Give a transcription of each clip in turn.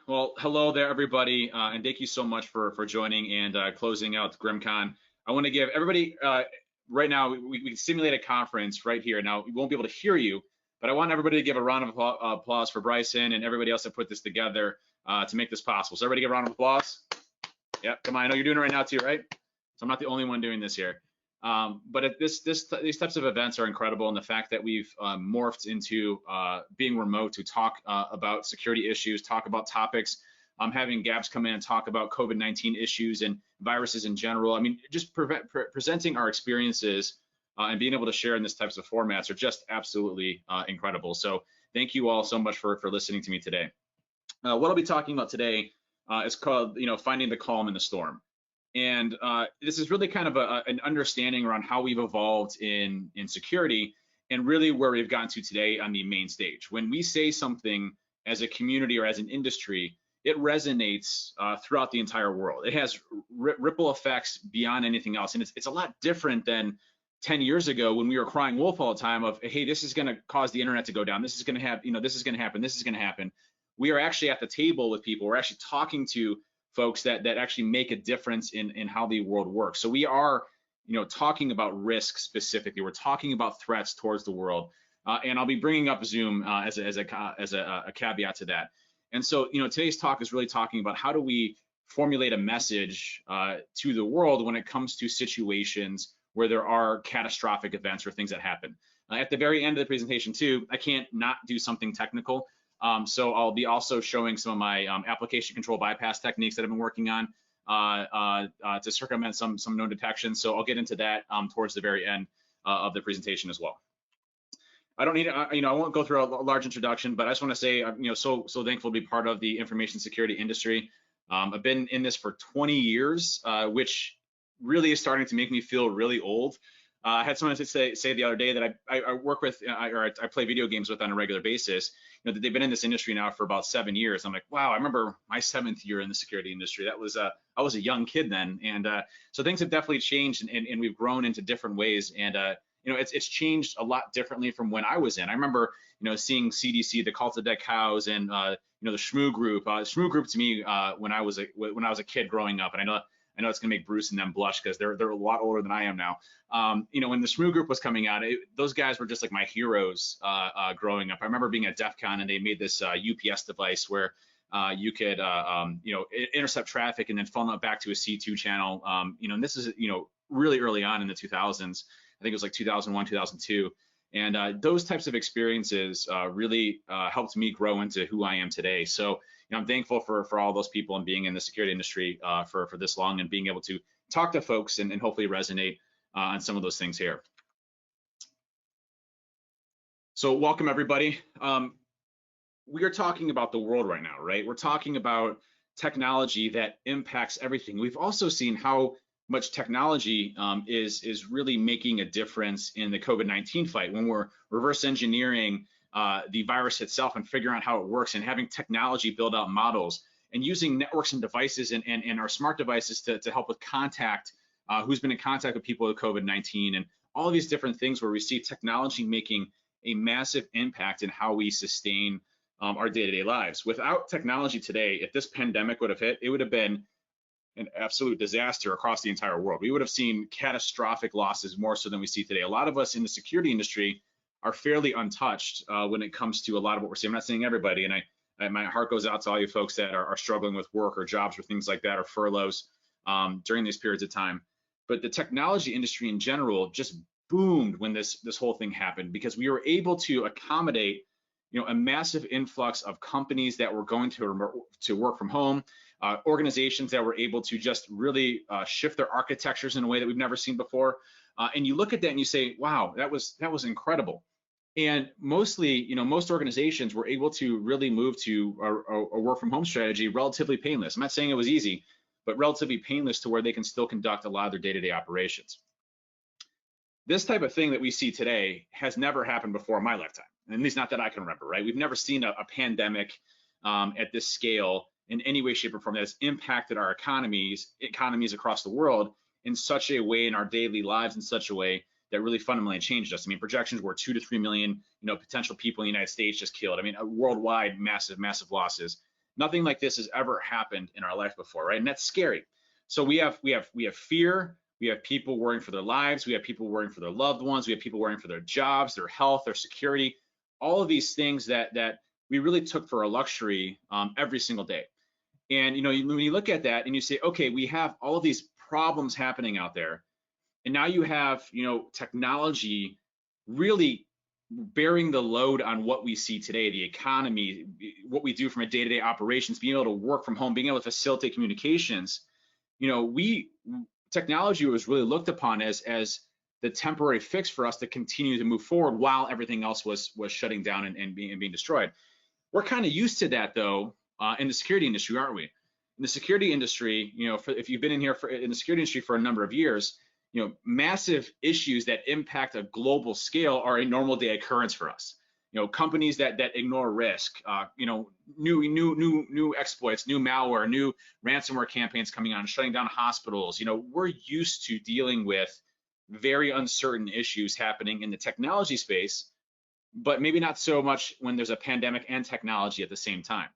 Well, hello there, everybody, and thank you so much for joining and closing out GRIMMCon. I want to give everybody right now. We simulate a conference right here. Now we won't be able to hear you, but I want everybody to give a round of applause for Bryson and everybody else that put this together to make this possible. So everybody, give a round of applause. Yep, come on. I know you're doing it right now too, right? So I'm not the only one doing this here. But these types of events are incredible, and the fact that we've morphed into being remote to talk about security issues, talk about topics, having Gabs come in and talk about COVID-19 issues and viruses in general. I mean, just presenting our experiences and being able to share in these types of formats are just absolutely incredible. So thank you all so much for listening to me today. What I'll be talking about today is called, finding the calm in the storm. And this is really kind of an understanding around how we've evolved in security and really where we've gotten to today on the main stage. When we say something as a community or as an industry, it resonates throughout the entire world. It has ripple effects beyond anything else. And it's a lot different than 10 years ago when we were crying wolf all the time of, hey, this is going to cause the internet to go down. This is going to have, this is going to happen. This is going to happen. We are actually at the table with people. We're actually talking to folks that actually make a difference in how the world works. So we are, talking about risk specifically. We're talking about threats towards the world, and I'll be bringing up Zoom as a caveat to that. And so, today's talk is really talking about how do we formulate a message to the world when it comes to situations where there are catastrophic events or things that happen. At the very end of the presentation, too, I can't not do something technical. So I'll be also showing some of my application control bypass techniques that I've been working on to circumvent some known detections. So I'll get into that towards the very end of the presentation as well. I don't need, I won't go through a large introduction, but I just want to say, so thankful to be part of the information security industry. I've been in this for 20 years, which really is starting to make me feel really old. I had someone say the other day that I work with, or I play video games with on a regular basis. That they've been in this industry now for about 7 years. I'm like, wow, I remember my 7th year in the security industry. That was I was a young kid then, and so things have definitely changed, and we've grown into different ways. And it's changed a lot differently from when I was in. I remember seeing CDC, the Cult of Dead Cows, and the Shmoo Group. Shmoo Group to me when I was a kid growing up, and I know it's gonna make Bruce and them blush because they're a lot older than I am now. When the Shmoo Group was coming out, those guys were just like my heroes growing up. I remember being at DEF CON and they made this UPS device where you could intercept traffic and then funnel it back to a C2 channel. And this is really early on in the 2000s. I think it was like 2001, 2002. And those types of experiences really helped me grow into who I am today. So I'm thankful for all those people and being in the security industry for this long and being able to talk to folks and hopefully resonate on some of those things here. So welcome everybody. We are talking about the world right now, right? We're talking about technology that impacts everything. We've also seen how much technology is really making a difference in the COVID-19 fight when we're reverse engineering the virus itself and figuring out how it works and having technology build out models and using networks and devices and our smart devices to help with contact, who's been in contact with people with COVID-19 and all of these different things where we see technology making a massive impact in how we sustain our day-to-day lives. Without technology today, if this pandemic would have hit, it would have been an absolute disaster across the entire world. We would have seen catastrophic losses more so than we see today. A lot of us in the security industry are fairly untouched when it comes to a lot of what we're seeing. I'm not saying everybody, and my heart goes out to all you folks that are struggling with work or jobs or things like that or furloughs during these periods of time. But the technology industry in general just boomed when this whole thing happened because we were able to accommodate a massive influx of companies that were going to work from home, organizations that were able to just really shift their architectures in a way that we've never seen before. And you look at that and you say, wow, that was incredible. And mostly, most organizations were able to really move to a work from home strategy relatively painless. I'm not saying it was easy, but relatively painless to where they can still conduct a lot of their day-to-day operations. This type of thing that we see today has never happened before in my lifetime, at least not that I can remember, right? We've never seen a pandemic at this scale in any way, shape, or form that has impacted our economies across the world in such a way in our daily lives in such a way that really fundamentally changed us. I mean, projections were 2 to 3 million, potential people in the United States just killed. I mean, worldwide, massive losses. Nothing like this has ever happened in our life before, right? And that's scary. So we have fear. We have people worrying for their lives. We have people worrying for their loved ones. We have people worrying for their jobs, their health, their security, all of these things that we really took for a luxury every single day. And when you look at that and you say, okay, we have all of these problems happening out there, and now you have technology really bearing the load on what we see today, the economy, what we do from a day-to-day operations, being able to work from home, being able to facilitate communications. Technology was really looked upon as the temporary fix for us to continue to move forward while everything else was shutting down and being destroyed. We're kind of used to that though in the security industry, aren't we? In the security industry, if you've been in the security industry for a number of years, massive issues that impact a global scale are a normal day occurrence for us. Companies that ignore risk, new exploits, new malware, new ransomware campaigns coming on, shutting down hospitals. We're used to dealing with very uncertain issues happening in the technology space, but maybe not so much when there's a pandemic and technology at the same time.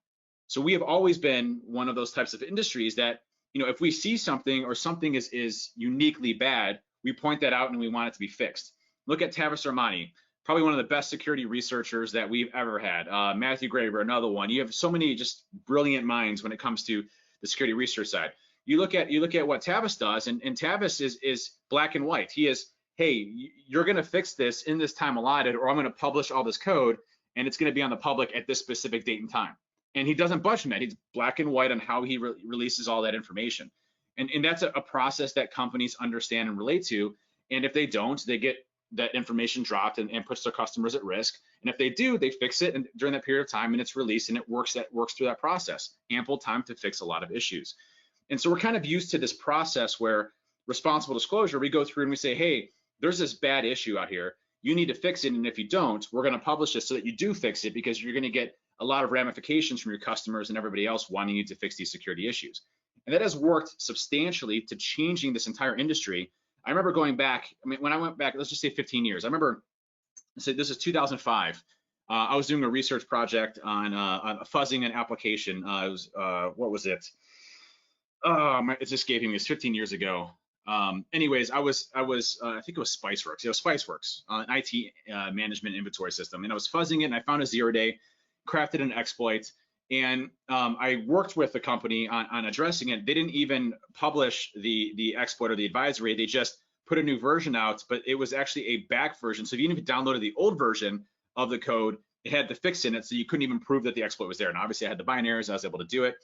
So we have always been one of those types of industries that, if we see something or something is uniquely bad, we point that out and we want it to be fixed. Look at Tavis Armani, probably one of the best security researchers that we've ever had. Matthew Graver, another one. You have so many just brilliant minds when it comes to the security research side. You look at what Tavis does, and Tavis is black and white. He is, hey, you're going to fix this in this time allotted, or I'm going to publish all this code, and it's going to be on the public at this specific date and time. And he doesn't budge from that. He's black and white on how he releases all that information. And that's a process that companies understand and relate to. And if they don't, they get that information dropped and puts their customers at risk. And if they do, they fix it during that period of time, and it's released, and it works through that process. Ample time to fix a lot of issues. And so we're kind of used to this process where responsible disclosure, we go through and we say, hey, there's this bad issue out here. You need to fix it. And if you don't, we're going to publish this so that you do fix it, because you're going to get a lot of ramifications from your customers and everybody else wanting you to fix these security issues. And that has worked substantially to changing this entire industry. I remember going back, when I went back, let's just say 15 years. I remember, so this is 2005. I was doing a research project on fuzzing an application. It was, what was it? It's escaping me. It's 15 years ago. Anyways, I think it was Spiceworks. Spiceworks, an IT management inventory system, and I was fuzzing it, and I found a 0-day, crafted an exploit, and I worked with the company on addressing it. They didn't even publish the exploit or the advisory. They just put a new version out, but it was actually a back version. So even if you downloaded the old version of the code, it had the fix in it, so you couldn't even prove that the exploit was there. And obviously I had the binaries, I was able to do it.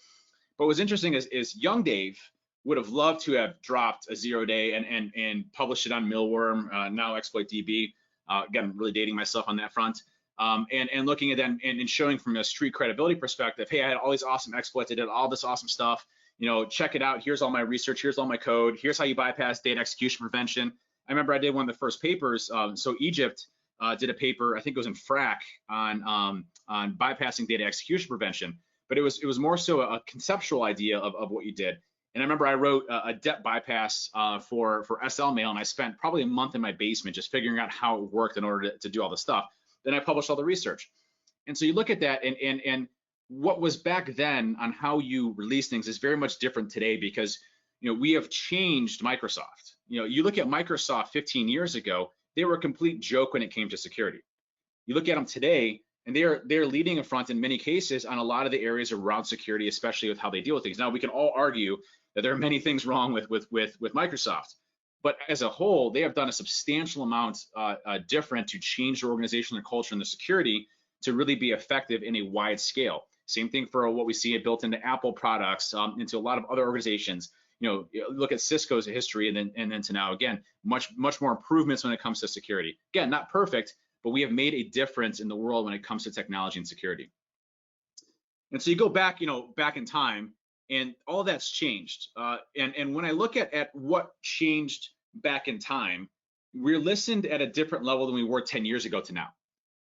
But what's interesting is young Dave would have loved to have dropped a 0-day and published it on Millworm, now Exploit DB. Again, really dating myself on that front. And looking at that and showing from a street credibility perspective, hey, I had all these awesome exploits, I did all this awesome stuff, check it out, here's all my research, here's all my code, here's how you bypass data execution prevention. I remember I did one of the first papers, so Egypt did a paper, I think it was in FRAC, on bypassing data execution prevention, but it was more so a conceptual idea of what you did. And I remember I wrote a DEP bypass for SL Mail, and I spent probably a month in my basement just figuring out how it worked in order to do all the stuff. Then I published all the research. And so you look at that, and what was back then on how you release things is very much different today, because we have changed Microsoft. You look at Microsoft 15 years ago, they were a complete joke when it came to security. You look at them today, and they're leading in front in many cases on a lot of the areas around security, especially with how they deal with things. Now we can all argue that there are many things wrong with Microsoft, but as a whole, they have done a substantial amount different to change their organization and culture and the security to really be effective in a wide scale. Same thing for what we see built into Apple products, into a lot of other organizations. Look at Cisco's history, and then to now, again, much more improvements when it comes to security. Again, not perfect, but we have made a difference in the world when it comes to technology and security. And so you go back, back in time, and all that's changed. And when I look at what changed back in time, we're listened at a different level than we were 10 years ago to now.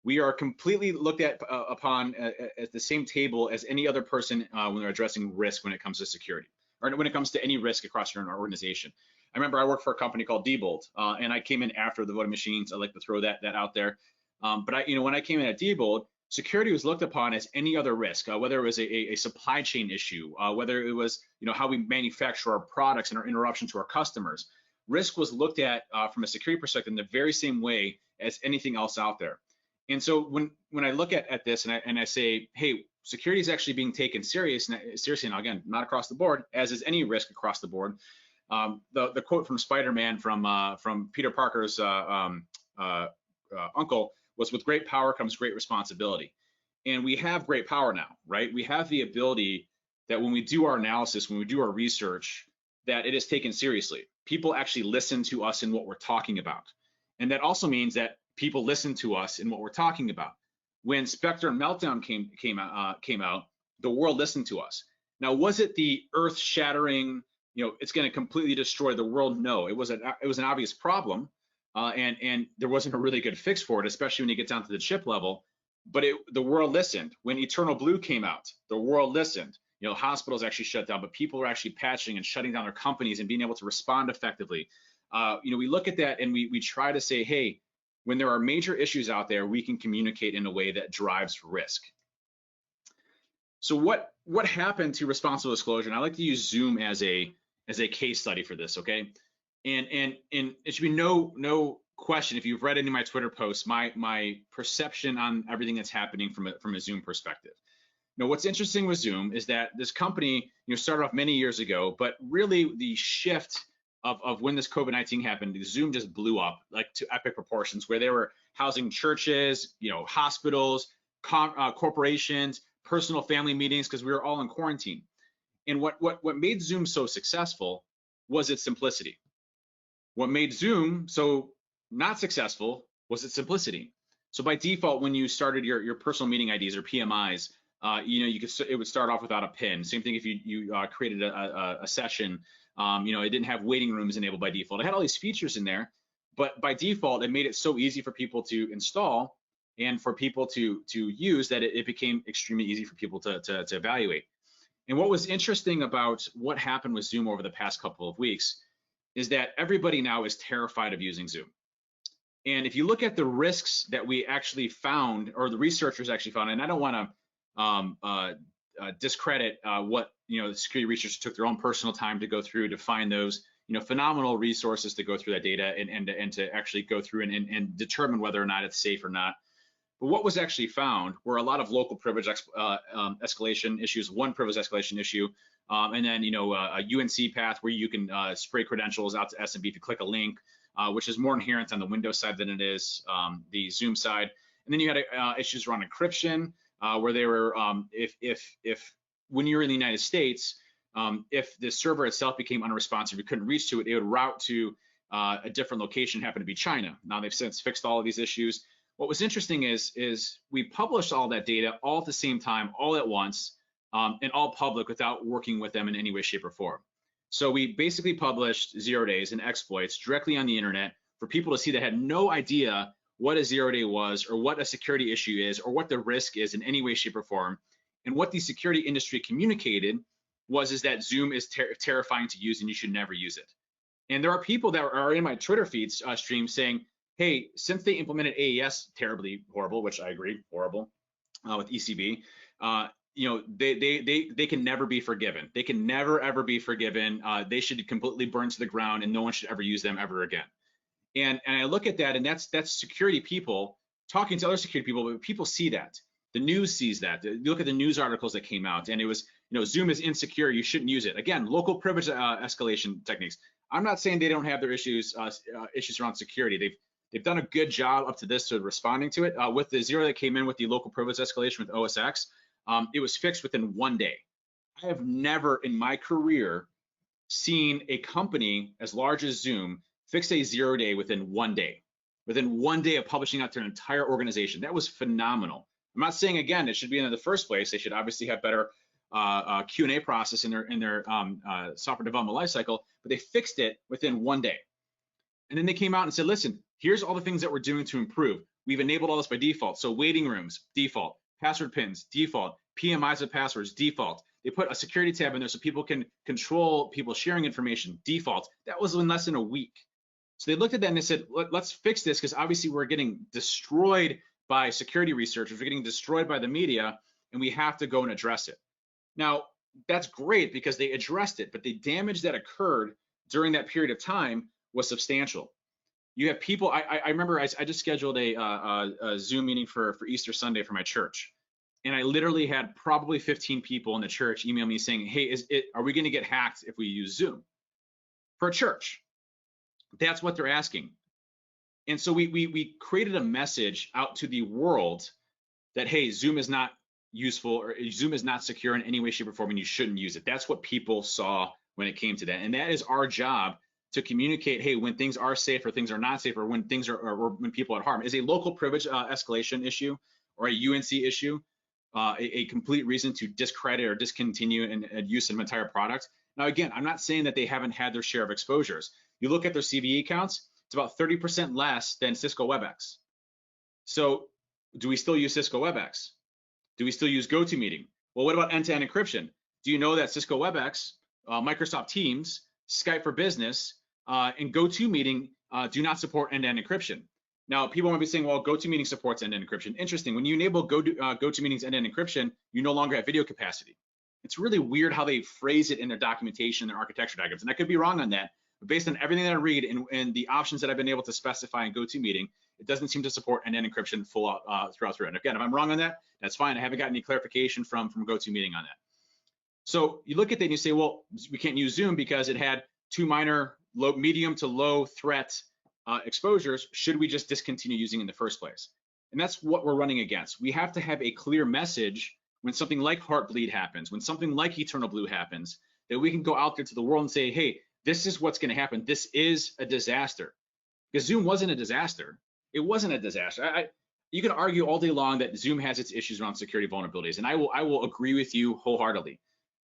We are completely looked at upon at the same table as any other person when they're addressing risk when it comes to security, or when it comes to any risk across your organization. I remember I worked for a company called Diebold, and I came in after the voting machines. I like to throw that out there. But when I came in at Diebold, security was looked upon as any other risk, whether it was a supply chain issue, whether it was how we manufacture our products and our interruption to our customers. Risk was looked at from a security perspective in the very same way as anything else out there. And so when I look at this and I say, hey, security is actually being taken seriously now, again, not across the board, as is any risk across the board. The quote from Spider-Man from Peter Parker's uncle was, with great power comes great responsibility. And we have great power now, right? We have the ability that when we do our analysis, when we do our research, that it is taken seriously. People actually listen to us in what we're talking about. And that also means that people listen to us in what we're talking about. When Spectre and Meltdown came out, the world listened to us. Now, was it the earth-shattering, it's going to completely destroy the world? No, it was an obvious problem, and there wasn't a really good fix for it, especially when you get down to the chip level. But the world listened. When Eternal Blue came out, the world listened. Hospitals actually shut down, but people were actually patching and shutting down their companies and being able to respond effectively. We look at that and we try to say, hey, when there are major issues out there, we can communicate in a way that drives risk. So what happened to responsible disclosure? And I like to use Zoom as a case study for this, okay? And it should be no question, if you've read any of my Twitter posts, my perception on everything that's happening from a Zoom perspective. Now, what's interesting with Zoom is that this company, started off many years ago, but really the shift of when this COVID-19 happened, Zoom just blew up like to epic proportions, where they were housing churches, hospitals, corporations, personal family meetings, because we were all in quarantine. And what made Zoom so successful was its simplicity. What made Zoom so not successful was its simplicity. So by default, when you started your personal meeting IDs or PMIs, it would start off without a PIN. Same thing if you created a session. It didn't have waiting rooms enabled by default. It had all these features in there, but by default, it made it so easy for people to install and for people to use that it became extremely easy for people to evaluate. And what was interesting about what happened with Zoom over the past couple of weeks is that everybody now is terrified of using Zoom. And if you look at the risks that we actually found, or the researchers actually found, and I don't want to discredit what the security researchers took their own personal time to go through to find those phenomenal resources to go through that data and to actually go through and determine whether or not it's safe or not. But what was actually found were a lot of local privilege escalation issues, one privilege escalation issue, and then a UNC path where you can spray credentials out to SMB if you click a link, which is more inherent on the Windows side than it is the Zoom side. And then you had issues around encryption, where they were if when you're in the United States, if the server itself became unresponsive, you couldn't reach to it, it would route to a different location, happened to be China. Now they've since fixed all of these issues. What was interesting is we published all that data all at the same time, all at once, and all public without working with them in any way, shape, or form. So we basically published 0 days and exploits directly on the internet for people to see that had no idea what a 0 day was, or what a security issue is, or what the risk is in any way, shape, or form. And what the security industry communicated is that Zoom is terrifying to use and you should never use it. And there are people that are in my Twitter feed stream saying, hey, since they implemented AES terribly horrible, which I agree, horrible, with ECB, they can never be forgiven. They can never, ever be forgiven. They should completely burn to the ground and no one should ever use them ever again. And I look at that, and that's security people talking to other security people, but people see that. The news sees that. You look at the news articles that came out, and it was, Zoom is insecure, you shouldn't use it. Again, local privilege escalation techniques. I'm not saying they don't have their issues around security. They've done a good job up to this to responding to it. With the 0 that came in with the local privilege escalation with OSX, it was fixed within 1 day. I have never in my career seen a company as large as Zoom fix a 0 day within 1 day. Within 1 day of publishing out their entire organization. That was phenomenal. I'm not saying, again, it should be in the first place. They should obviously have better Q&A process in their software development lifecycle, but they fixed it within 1 day. And then they came out and said, listen, here's all the things that we're doing to improve. We've enabled all this by default. So waiting rooms, default. Password pins, default. PMIs of passwords, default. They put a security tab in there so people can control people sharing information, default. That was in less than a week. So they looked at that and they said, let's fix this, because obviously we're getting destroyed by security researchers, we're getting destroyed by the media, and we have to go and address it. Now, that's great because they addressed it, but the damage that occurred during that period of time was substantial. You have people, I remember I just scheduled a Zoom meeting for Easter Sunday for my church. And I literally had probably 15 people in the church email me saying, hey, are we gonna get hacked if we use Zoom? For a church. That's what they're asking. And so we created a message out to the world that, hey, Zoom is not useful, or Zoom is not secure in any way, shape, or form, and you shouldn't use it. That's what people saw when it came to that. And that is our job, to communicate, hey, when things are safe or things are not safe, or when things are, or when people are at harm. Is a local privilege escalation issue or a UNC issue a complete reason to discredit or discontinue and use of an entire product? Now, again, I'm not saying that they haven't had their share of exposures. You look at their CVE counts, it's about 30% less than Cisco WebEx. So do we still use Cisco WebEx? Do we still use GoToMeeting? Well, what about end-to-end encryption? Do you know that Cisco WebEx, Microsoft Teams, Skype for Business, and GoToMeeting do not support end-to-end encryption? Now, people might be saying, well, GoToMeeting supports end-to-end encryption. Interesting. When you enable GoToMeeting's end-to-end encryption, you no longer have video capacity. It's really weird how they phrase it in their documentation, their architecture diagrams, and I could be wrong on that. But based on everything that I read and the options that I've been able to specify in GoToMeeting, it doesn't seem to support end-to-end encryption full out throughout. And again, if I'm wrong on that, that's fine. I haven't gotten any clarification from GoToMeeting on that. So you look at that and you say, well, we can't use Zoom because it had two minor medium to low threat exposures. Should we just discontinue using it in the first place? And that's what we're running against. We have to have a clear message when something like Heartbleed happens, when something like Eternal Blue happens, that we can go out there to the world and say, hey, this is what's going to happen. This is a disaster. Because Zoom wasn't a disaster. It wasn't a disaster. You can argue all day long that Zoom has its issues around security vulnerabilities, and I will agree with you wholeheartedly.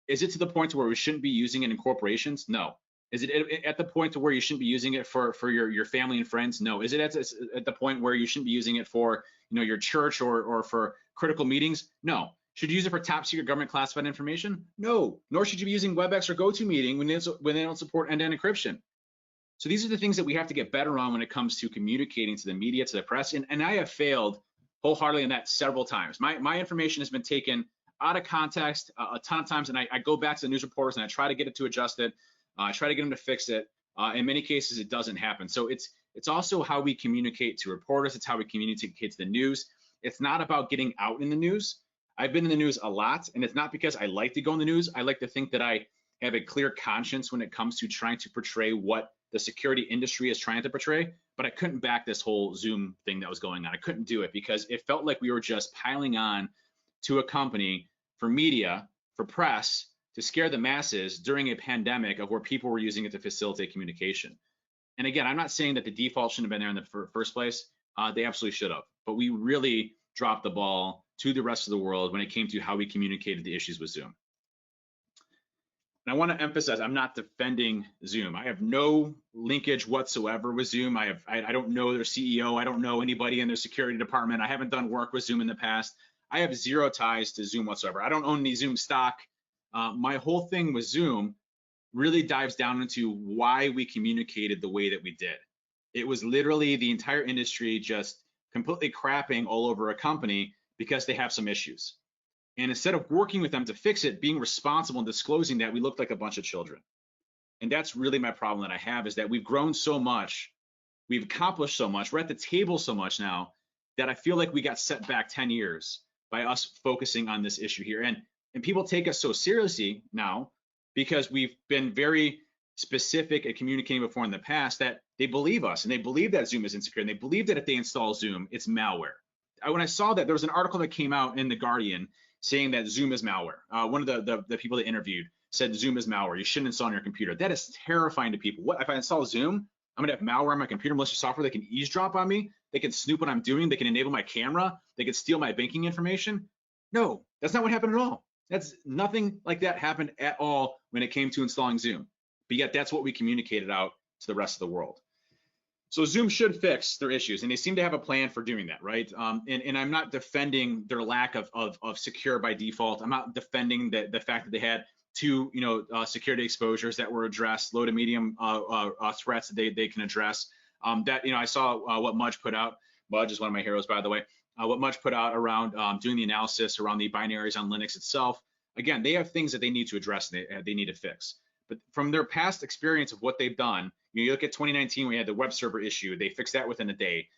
Is it to the point where we shouldn't be using it in corporations? No. Is it at the point to where you shouldn't be using it for your family and friends? No. Is it at the point where you shouldn't be using it for your church or for critical meetings? No. Should you use it for top secret government classified information? No. Nor should you be using WebEx or GoToMeeting when they don't support end-to-end encryption. So these are the things that we have to get better on when it comes to communicating to the media, to the press, and I have failed wholeheartedly in that several times. My information has been taken out of context a ton of times, and I go back to the news reporters and I try to get it to adjust it. I try to get them to fix it. In many cases, it doesn't happen. So it's also how we communicate to reporters. It's how we communicate to the news. It's not about getting out in the news. I've been in the news a lot, and it's not because I like to go in the news. I like to think that I have a clear conscience when it comes to trying to portray what the security industry is trying to portray, but I couldn't back this whole Zoom thing that was going on. I couldn't do it because it felt like we were just piling on to a company for media, for press, to scare the masses during a pandemic of where people were using it to facilitate communication. And again, I'm not saying that the default shouldn't have been there in the first place. They absolutely should have, but we really dropped the ball to the rest of the world when it came to how we communicated the issues with Zoom. And I want to emphasize, I'm not defending Zoom. I have no linkage whatsoever with Zoom. I don't know their CEO. I don't know anybody in their security department. I haven't done work with Zoom in the past. I have zero ties to Zoom whatsoever. I don't own any Zoom stock. My whole thing with Zoom really dives down into why we communicated the way that we did. It was literally the entire industry just completely crapping all over a company because they have some issues. And instead of working with them to fix it, being responsible and disclosing that, we looked like a bunch of children. And that's really my problem that I have, is that we've grown so much, we've accomplished so much, we're at the table so much now, that I feel like we got set back 10 years by us focusing on this issue here. And people take us so seriously now because we've been very specific at communicating before in the past that they believe us, and they believe that Zoom is insecure, and they believe that if they install Zoom, it's malware. When I saw that, there was an article that came out in The Guardian saying that Zoom is malware. One of the people that interviewed said Zoom is malware. You shouldn't install on your computer. That is terrifying to people. What if I install Zoom? I'm gonna have malware on my computer, malicious software that can eavesdrop on me. They can snoop what I'm doing. They can enable my camera. They can steal my banking information. No, that's not what happened at all. That's nothing like that happened at all when it came to installing Zoom. But yet that's what we communicated out to the rest of the world. So Zoom should fix their issues, and they seem to have a plan for doing that, right? And I'm not defending their lack of secure by default. I'm not defending the fact that they had two, security exposures that were addressed, low to medium threats that they can address. I saw what Mudge put out. Mudge is one of my heroes, by the way. what Much put out around doing the analysis around the binaries on Linux itself. Again, they have things that they need to address and they need to fix. But from their past experience of what they've done, you look at 2019, we had the web server issue. They fixed that within a day.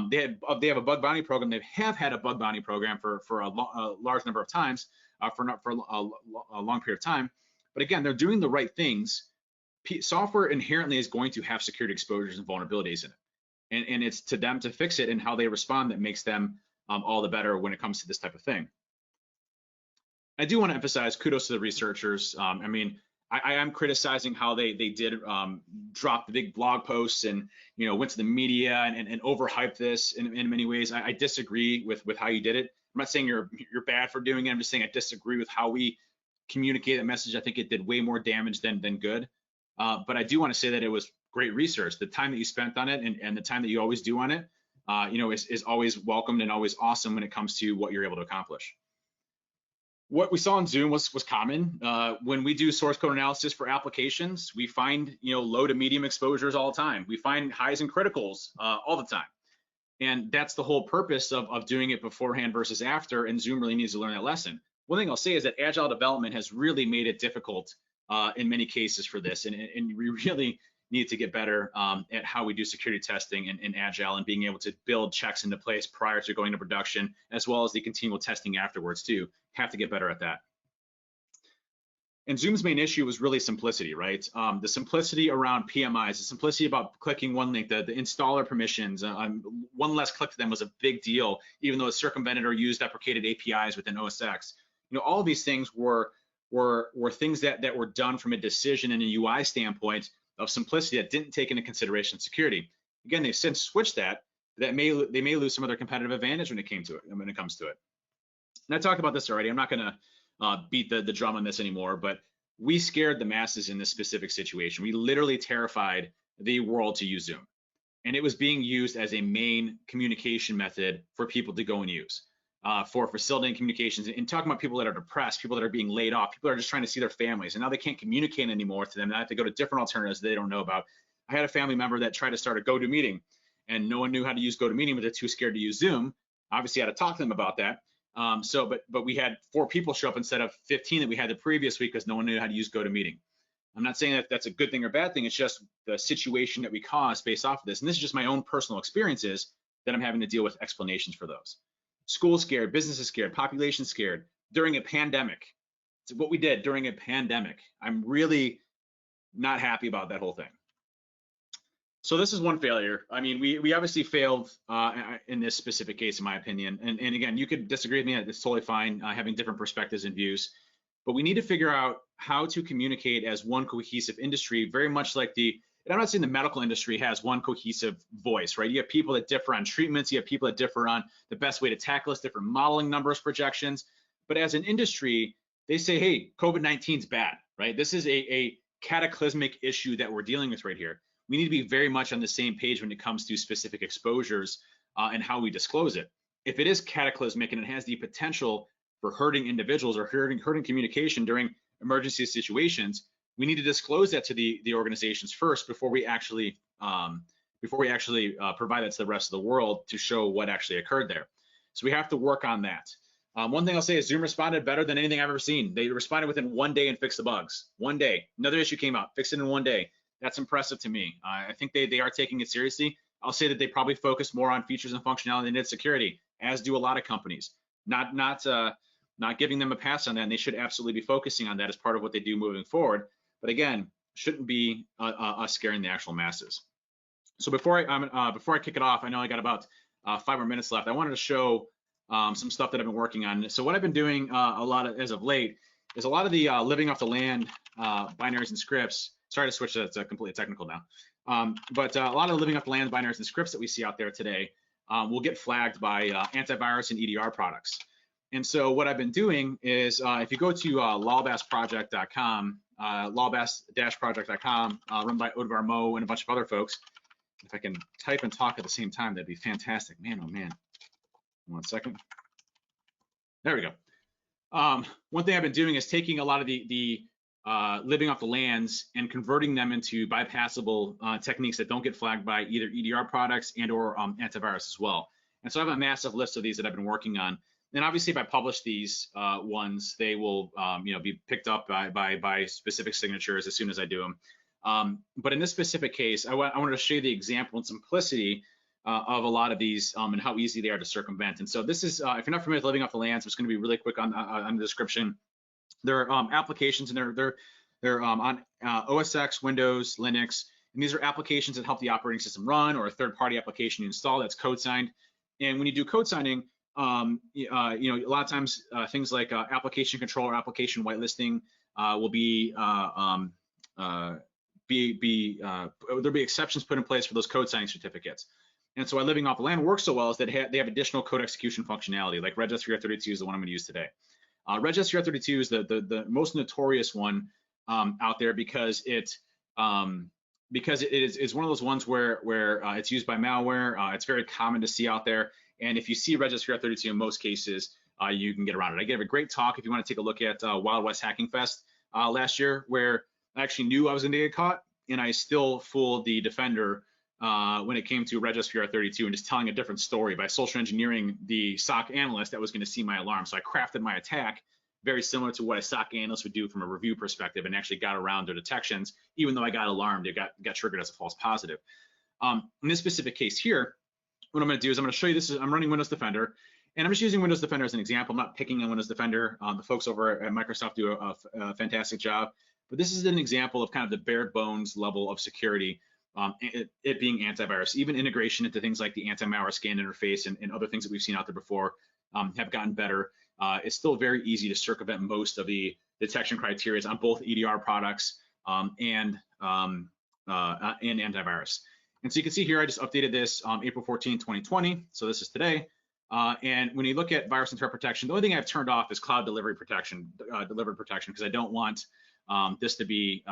They have a bug bounty program. They have had a bug bounty program for a large number of times, for a long period of time. But again, they're doing the right things. Software inherently is going to have security exposures and vulnerabilities in it. And it's to them to fix it, and how they respond that makes them all the better when it comes to this type of thing. I do want to emphasize kudos to the researchers. I mean, I am criticizing how they did drop the big blog posts and went to the media and overhyped this in many ways. I disagree with how you did it. I'm not saying you're bad for doing it. I'm just saying I disagree with how we communicate that message. I think it did way more damage than good. But I do want to say that it was great research. The time that you spent on it and the time that you always do on it, is always welcomed and always awesome when it comes to what you're able to accomplish. What we saw in Zoom was common. When we do source code analysis for applications, we find low to medium exposures all the time. We find highs and criticals all the time. And that's the whole purpose of doing it beforehand versus after, and Zoom really needs to learn that lesson. One thing I'll say is that agile development has really made it difficult in many cases for this, and we really need to get better at how we do security testing in agile, and being able to build checks into place prior to going to production, as well as the continual testing afterwards too. Have to get better at that. And Zoom's main issue was really simplicity, right? The simplicity around PMIs, the simplicity about clicking one link, the installer permissions, one less click to them was a big deal, even though it circumvented or used deprecated APIs within OS X. All of these things were things that were done from a decision and a UI standpoint of simplicity that didn't take into consideration security. Again, they've since switched that. They may lose some of their competitive advantage when it comes to it. And I talked about this already. I'm not going to beat the drum on this anymore, but we scared the masses in this specific situation. We literally terrified the world to use Zoom, and it was being used as a main communication method for people to go and use for facilitating communications, and talking about people that are depressed, people that are being laid off, people that are just trying to see their families, and now they can't communicate anymore to them. They have to go to different alternatives they don't know about. I had a family member that tried to start a GoToMeeting, and no one knew how to use GoToMeeting, but they're too scared to use Zoom. Obviously, I had to talk to them about that. But we had 4 people show up instead of 15 that we had the previous week because no one knew how to use GoToMeeting. I'm not saying that that's a good thing or bad thing. It's just the situation that we caused based off of this. And this is just my own personal experiences that I'm having to deal with explanations for those. School scared, businesses scared, population scared during a pandemic. It's what we did during a pandemic. I'm really not happy about that whole thing. So this is one failure. I mean, we obviously failed in this specific case, in my opinion. And again, you could disagree with me. It's totally fine, having different perspectives and views. But we need to figure out how to communicate as one cohesive industry, very much like and I'm not saying the medical industry has one cohesive voice, right? You have people that differ on treatments. You have people that differ on the best way to tackle this, different modeling numbers, projections. But as an industry, they say, hey, COVID-19 is bad, right? This is a cataclysmic issue that we're dealing with right here. We need to be very much on the same page when it comes to specific exposures and how we disclose it. If it is cataclysmic and it has the potential for hurting individuals or hurting communication during emergency situations, we need to disclose that to the organizations first before we actually provide that to the rest of the world to show what actually occurred there. So we have to work on that. One thing I'll say is Zoom responded better than anything I've ever seen. They responded within 1 day and fixed the bugs. 1 day. Another issue came out, fixed it in 1 day. That's impressive to me. I think they are taking it seriously. I'll say that they probably focus more on features and functionality than security, as do a lot of companies. Not giving them a pass on that, and they should absolutely be focusing on that as part of what they do moving forward. But again, shouldn't be us scaring the actual masses. So before I kick it off, I know I got about 5 more minutes left. I wanted to show some stuff that I've been working on. So what I've been doing a lot as of late is a lot of the living off the land binaries and scripts. Sorry to switch, that's completely technical now. But a lot of the living off the land binaries and scripts that we see out there today will get flagged by antivirus and EDR products. And so what I've been doing is if you go to lawbassproject.com, lawbass-project.com, run by Odvar Mo and a bunch of other folks. If I can type and talk at the same time, that'd be fantastic. Man, oh man. 1 second. There we go. One thing I've been doing is taking a lot of the living off the lands and converting them into bypassable techniques that don't get flagged by either EDR products and or antivirus as well. And so I have a massive list of these that I've been working on. And obviously, if I publish these ones, they will be picked up by specific signatures as soon as I do them. But in this specific case, I wanted to show you the example and simplicity of a lot of these and how easy they are to circumvent. And so this is, if you're not familiar with living off the lands, I'm just going to be really quick on the description. There are applications, and they're on OS X, Windows, Linux, and these are applications that help the operating system run, or a third-party application you install that's code signed. And when you do code signing, a lot of times things like application control or application whitelisting will there'll be exceptions put in place for those code signing certificates. And so why living off the land works so well is that they have additional code execution functionality, like Reg SVR32 is the one I'm going to use today. Reg SVR32 is the most notorious one out there because it's one of those ones where it's used by malware. It's very common to see out there. And if you see Reg SVR32 in most cases, you can get around it. I gave a great talk if you want to take a look at Wild West Hacking Fest last year, where I actually knew I was going to get caught, and I still fooled the defender when it came to Reg SVR32 and just telling a different story by social engineering the SOC analyst that was going to see my alarm. So I crafted my attack very similar to what a SOC analyst would do from a review perspective, and actually got around their detections. Even though I got alarmed, it got triggered as a false positive. In this specific case here, what I'm going to do is I'm going to show you this. I'm running Windows Defender, and I'm just using Windows Defender as an example. I'm not picking on Windows Defender. The folks over at Microsoft do a fantastic job, but this is an example of kind of the bare bones level of security. It being antivirus, even integration into things like the anti-malware scan interface and other things that we've seen out there before have gotten better. It's still very easy to circumvent most of the detection criteria on both EDR products and antivirus. And so you can see here, I just updated this April 14, 2020. So this is today. And when you look at virus and threat protection, the only thing I've turned off is cloud delivery protection, because I don't want this to be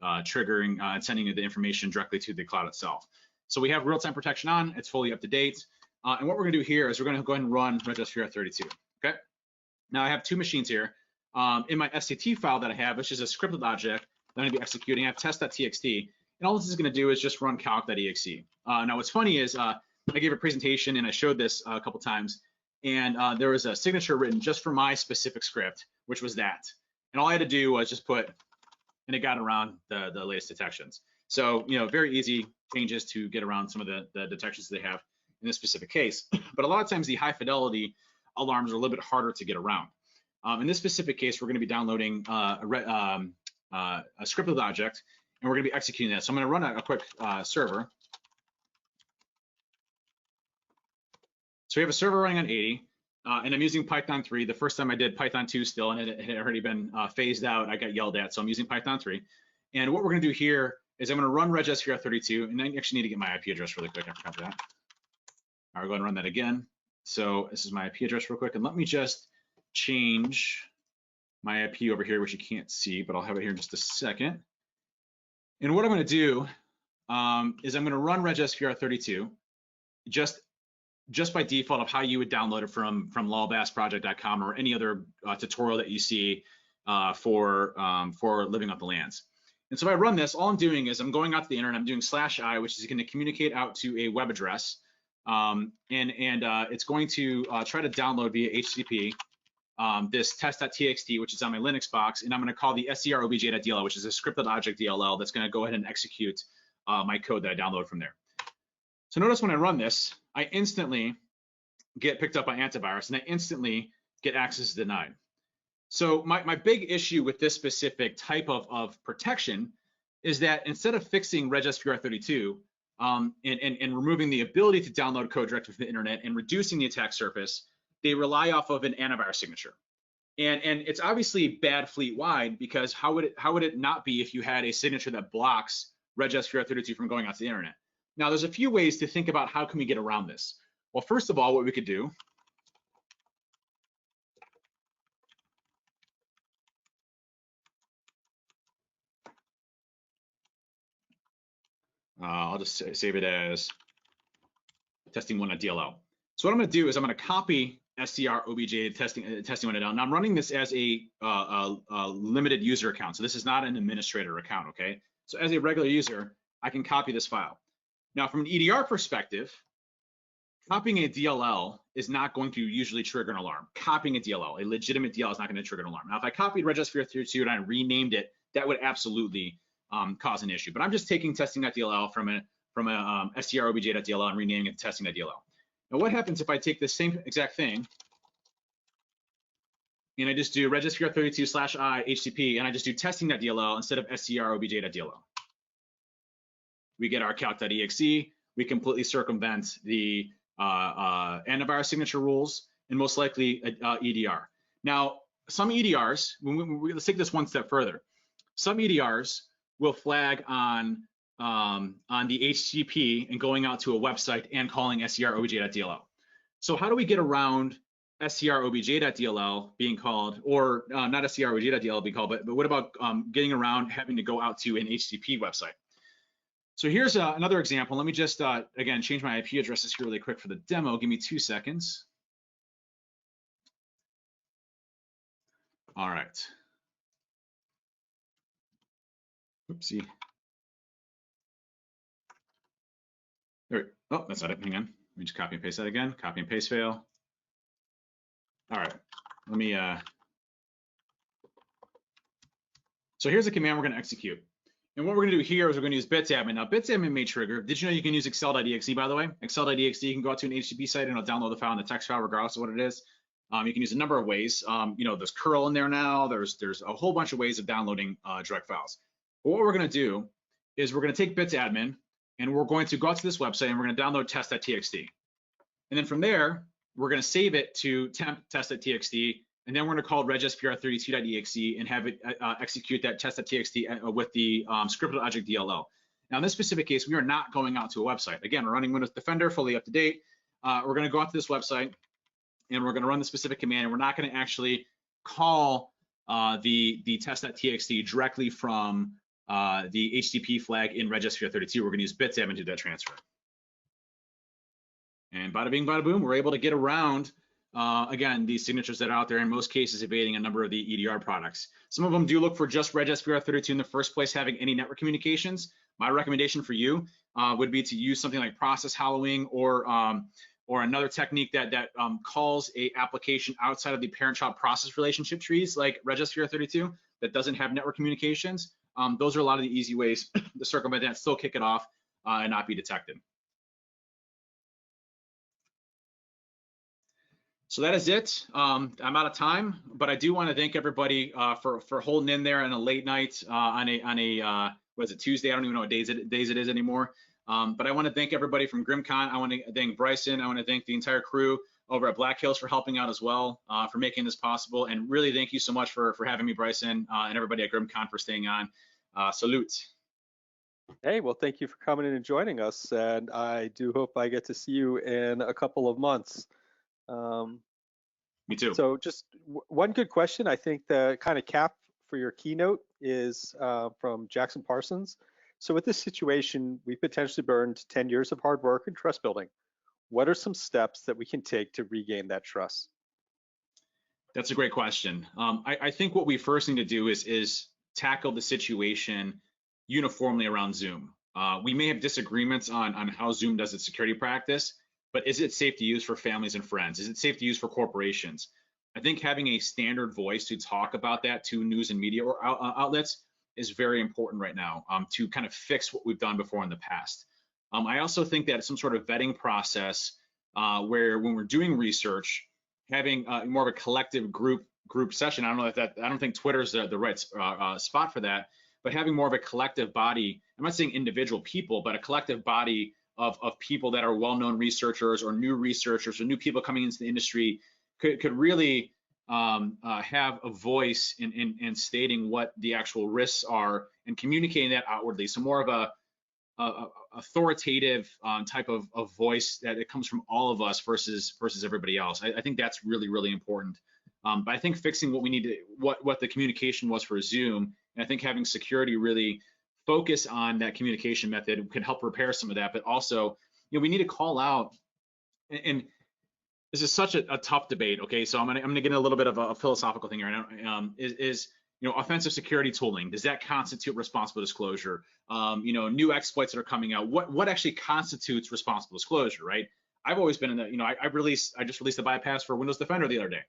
triggering and sending the information directly to the cloud itself. So we have real-time protection on. It's fully up to date. And what we're going to do here is we're going to go ahead and run Reg SVR32. Okay. Now I have two machines here. In my SCT file that I have, which is a scripted object that I'm going to be executing, I have test.txt. And all this is going to do is just run calc.exe. Now what's funny is I gave a presentation and I showed this a couple times, and there was a signature written just for my specific script, which was that. And all I had to do was just put, and it got around the latest detections. So, very easy changes to get around some of the detections they have in this specific case. But a lot of times the high fidelity alarms are a little bit harder to get around. In this specific case, we're going to be downloading a scripted object, and we're going to be executing that. So I'm going to run a quick server. So we have a server running on 80, and I'm using Python 3. The first time I did Python 2 still, and it had already been phased out. I got yelled at, so I'm using Python 3. And what we're going to do here is I'm going to run Reg SVR32, and I actually need to get my IP address really quick. I forgot that. All right, we're going to run that again. So this is my IP address real quick, and let me just change my IP over here, which you can't see, but I'll have it here in just a second. And what I'm going to do is I'm going to run Reg SVR32 just by default of how you would download it from lawbassproject.com or any other tutorial that you see for living off the lands. And so if I run this, all I'm doing is I'm going out to the internet. I'm doing /i, which is going to communicate out to a web address, and it's going to try to download via HTTP this test.txt, which is on my Linux box, and I'm going to call the serobj.dll, which is a scripted object DLL that's going to go ahead and execute my code that I download from there. So notice when I run this, I instantly get picked up by antivirus, and I instantly get access denied. So my big issue with this specific type of protection is that instead of fixing Reg SVR32 and removing the ability to download code directly from the internet and reducing the attack surface, they rely off of an antivirus signature. And it's obviously bad fleet-wide, because how would it not be if you had a signature that blocks Reg SVR32 from going out to the internet? Now, there's a few ways to think about how can we get around this. Well, first of all, what we could do I'll just save it as testing1.dll. So what I'm going to do is I'm going to copy strobj testing1.dll. Now I'm running this as a limited user account. So this is not an administrator account, okay? So as a regular user, I can copy this file. Now from an EDR perspective, copying a DLL is not going to usually trigger an alarm. Copying a DLL, a legitimate DLL, is not going to trigger an alarm. Now, if I copied Regisphere 32 and I renamed it, that would absolutely cause an issue. But I'm just taking testing.dll from a strobj.dll and renaming it to testing.dll. Now, what happens if I take the same exact thing and I just do Regisphere 32/I HTTP and I just do testing.dll instead of strobj.dll? We get our calc.exe. We completely circumvent the antivirus signature rules and most likely EDR. Now, some EDRs, let's take this one step further. Some EDRs will flag on the HTTP and going out to a website and calling strobj.dll. So how do we get around strobj.dll being called, or not strobj.dll being called, but what about getting around having to go out to an HTTP website? So here's another example. Let me just, again, change my IP addresses here really quick for the demo. Give me 2 seconds. All right. Oopsie. There, oh, that's not it. Hang on. Let me just copy and paste that again. Copy and paste fail. All right. Let me. So here's a command we're going to execute. And what we're going to do here is we're going to use bitadmin. Now, bitadmin may trigger. Did you know you can use excel.exe, by the way? Excel.exe, you can go out to an HTTP site and it'll download the file in the text file regardless of what it is. You can use a number of ways. You know, there's curl in there now. There's a whole bunch of ways of downloading direct files. But what we're going to do is we're going to take bitadmin and we're going to go out to this website and we're going to download test.txt. And then from there, we're going to save it to temp test.txt. And then we're going to call regispr32.exe and have it execute that test.txt with the scripted object DLL. Now, in this specific case, we are not going out to a website. Again, we're running Windows Defender, fully up to date. We're going to go out to this website and we're going to run the specific command. And we're not going to actually call the test.txt directly from the HTTP flag in Regisphere32. We're going to use bitadmin to do that transfer. And bada bing, bada boom, we're able to get around again, these signatures that are out there, in most cases evading a number of the EDR products. Some of them do look for just Regisphere 32 in the first place, having any network communications. My recommendation for you would be to use something like process hallowing or another technique that calls a application outside of the parent-child process relationship trees, like Regisphere 32, that doesn't have network communications. Those are a lot of the easy ways to circumvent that, still kick it off and not be detected. So that is it. I'm out of time, but I do want to thank everybody for holding in there on a late night on a what is it, Tuesday? I don't even know what days it is anymore. But I want to thank everybody from GRIMM. I want to thank Bryson. I want to thank the entire crew over at Black Hills for helping out as well, for making this possible. And really thank you so much for having me, Bryson, and everybody at GRIMM for staying on. Salute. Hey, well, thank you for coming in and joining us. And I do hope I get to see you in a couple of months. Me too. So just one good question. I think the kind of cap for your keynote is from Jackson Parsons. So with this situation, we potentially burned 10 years of hard work and trust building. What are some steps that we can take to regain that trust? That's a great question. I think what we first need to do is tackle the situation uniformly around Zoom. We may have disagreements on how Zoom does its security practice, but is it safe to use for families and friends? Is it safe to use for corporations? I think having a standard voice to talk about that to news and media or outlets is very important right now to kind of fix what we've done before in the past. I also think that some sort of vetting process where when we're doing research, having more of a collective group session. I don't know if that, I don't think Twitter's the right spot for that, but having more of a collective body, I'm not saying individual people, but a collective body of people that are well-known researchers or new researchers or new people coming into the industry could really have a voice in stating what the actual risks are and communicating that outwardly. So more of a authoritative type of voice that it comes from all of us versus everybody else. I think that's really, really important. But I think fixing what we need to, what the communication was for Zoom, and I think having security really focus on that communication method can help repair some of that. But also, you know, we need to call out, and this is such a tough debate. Okay, so I'm gonna get a little bit of a philosophical thing here. Is you know, offensive security tooling, does that constitute responsible disclosure? You know, new exploits that are coming out, what actually constitutes responsible disclosure, right? I've always been in the, I just released a bypass for Windows Defender the other day,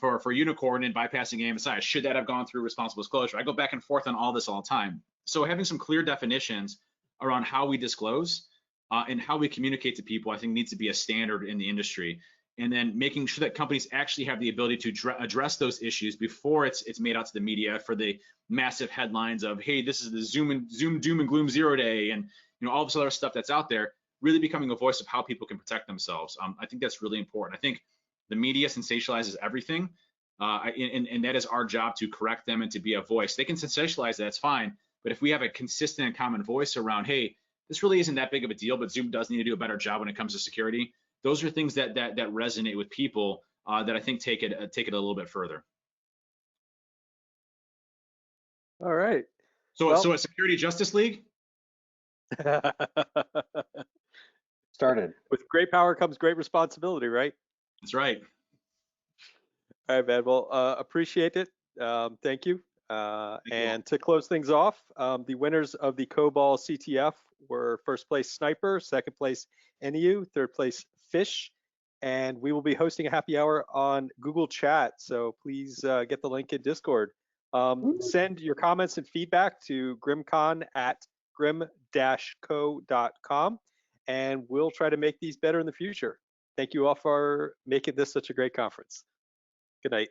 for Unicorn and bypassing AMSI. Should that have gone through responsible disclosure? I go back and forth on all this all the time. So having some clear definitions around how we disclose and how we communicate to people, I think needs to be a standard in the industry. And then making sure that companies actually have the ability to address those issues before it's made out to the media for the massive headlines of, hey, this is the Zoom doom and gloom 0 day, and all this other stuff that's out there. Really becoming a voice of how people can protect themselves. I think that's really important. I think the media sensationalizes everything, and that is our job to correct them and to be a voice. They can sensationalize that's fine, but if we have a consistent and common voice around, hey, this really isn't that big of a deal, but Zoom does need to do a better job when it comes to security. Those are things that resonate with people that I think take it a little bit further. All right. So a Security Justice League. Started. With great power comes great responsibility, right? That's right. All right, man. Well, appreciate it. Thank you. And to close things off, the winners of the COBOL CTF were first place Sniper, second place NEU, third place Fish, and we will be hosting a happy hour on Google Chat. So please get the link in Discord. Send your comments and feedback to grimm-co.com, and we'll try to make these better in the future. Thank you all for making this such a great conference. Good night.